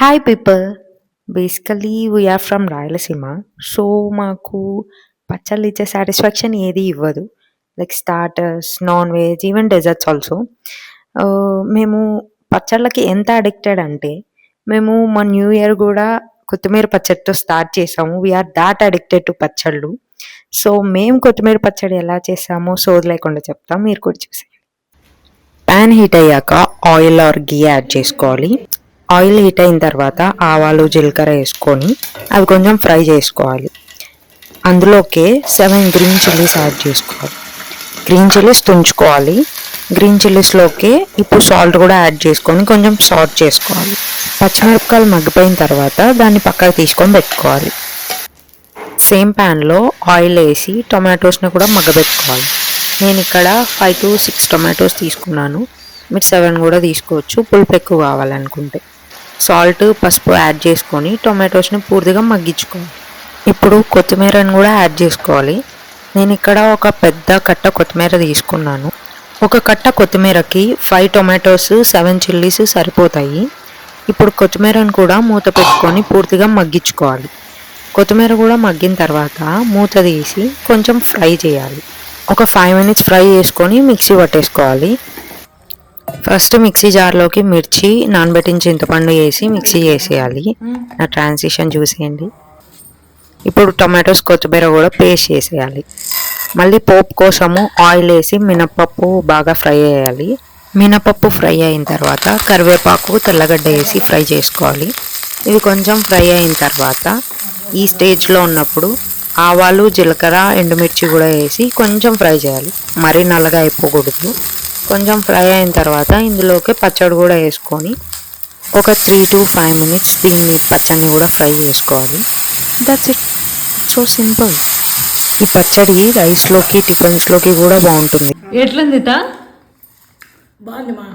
Hi people. Basically we are from Rayalaseema. So మాకు పచ్చళ్ళు ఇచ్చే సాటిస్ఫాక్షన్ ఏది ఇవ్వదు. Like starters, non veg, even desserts also. మేము పచ్చళ్ళకి ఎంత అడిక్టెడ్ అంటే మేము మా న్యూ ఇయర్ కూడా కొత్తిమీర పచ్చడితో స్టార్ట్ చేసాము. వీఆర్ దాట్ అడిక్టెడ్ టు పచ్చళ్ళు. సో మేము కొత్తిమీర పచ్చడి ఎలా చేసామో సోది లేకుండా చెప్తాం, మీరు కూడా చూసేయండి. ప్యాన్ హీట్ అయ్యాక ఆయిల్ ఆర్ గీ యాడ్ చేసుకోవాలి. ఆయిల్ హీట్ అయిన తర్వాత ఆవాలు, జీలకర్ర వేసుకొని అవి కొంచెం ఫ్రై చేసుకోవాలి. అందులోకే 7 గ్రీన్ చిల్లీస్ యాడ్ చేసుకోవాలి. గ్రీన్ చిల్లీస్ తుంచుకోవాలి. గ్రీన్ చిల్లీస్లోకి ఇప్పుడు సాల్ట్ కూడా యాడ్ చేసుకొని కొంచెం సాల్ట్ చేసుకోవాలి. పచ్చిమిరపకాయలు మగ్గిపోయిన తర్వాత దాన్ని పక్కకు తీసుకొని పెట్టుకోవాలి. సేమ్ ప్యాన్లో ఆయిల్ వేసి టొమాటోస్ని కూడా మగ్గబెట్టుకోవాలి. నేను ఇక్కడ 5 to 6 టొమాటోస్ తీసుకున్నాను. మీరు 7 కూడా తీసుకోవచ్చు, పులుపు ఎక్కువ కావాలనుకుంటే. సాల్ట్, పసుపు యాడ్ చేసుకొని టొమాటోస్ని పూర్తిగా మగ్గించుకోవాలి. ఇప్పుడు కొత్తిమీరని కూడా యాడ్ చేసుకోవాలి. నేను ఇక్కడ ఒక పెద్ద కట్ట కొత్తిమీర తీసుకున్నాను. ఒక కట్ట కొత్తిమీరకి 5 టొమాటోస్, 7 చిల్లీస్ సరిపోతాయి. ఇప్పుడు కొత్తిమీరను కూడా మూత పెట్టుకొని పూర్తిగా మగ్గించుకోవాలి. కొత్తిమీర కూడా మగ్గిన తర్వాత మూత తీసి కొంచెం ఫ్రై చేయాలి. ఒక 5 minutes ఫ్రై చేసుకొని మిక్సీ పట్టేసుకోవాలి. ఫస్ట్ మిక్సీ జార్లోకి మిర్చి, నానబెట్టిన చింతపండు వేసి మిక్సీ చేసేయాలి. నా ట్రాన్సిషన్ చూసేయండి. ఇప్పుడు టొమాటోస్, కొత్తిమీర కూడా పేస్ట్ చేసేయాలి. మళ్ళీ పోపు కోసము ఆయిల్ వేసి మినపప్పు బాగా ఫ్రై చేయాలి. మినపప్పు ఫ్రై అయిన తర్వాత కరివేపాకు, తెల్లగడ్డ వేసి ఫ్రై చేసుకోవాలి. ఇవి కొంచెం ఫ్రై అయిన తర్వాత ఈ స్టేజ్లో ఉన్నప్పుడు ఆవాలు, జీలకర్ర, ఎండుమిర్చి కూడా వేసి కొంచెం ఫ్రై చేయాలి. మరీ నల్లగా అయిపోకూడదు. కొంచెం ఫ్రై అయిన తర్వాత ఇందులోకి పచ్చడి కూడా వేసుకొని ఒక 3 to 5 minutes దీన్ని పచ్చడిని కూడా ఫ్రై చేసుకోవాలి. That's it. So simple. ఈ పచ్చడి రైస్లోకి, టిఫిన్స్లోకి కూడా బాగుంటుంది. ఎట్లుంది బాగుంది మా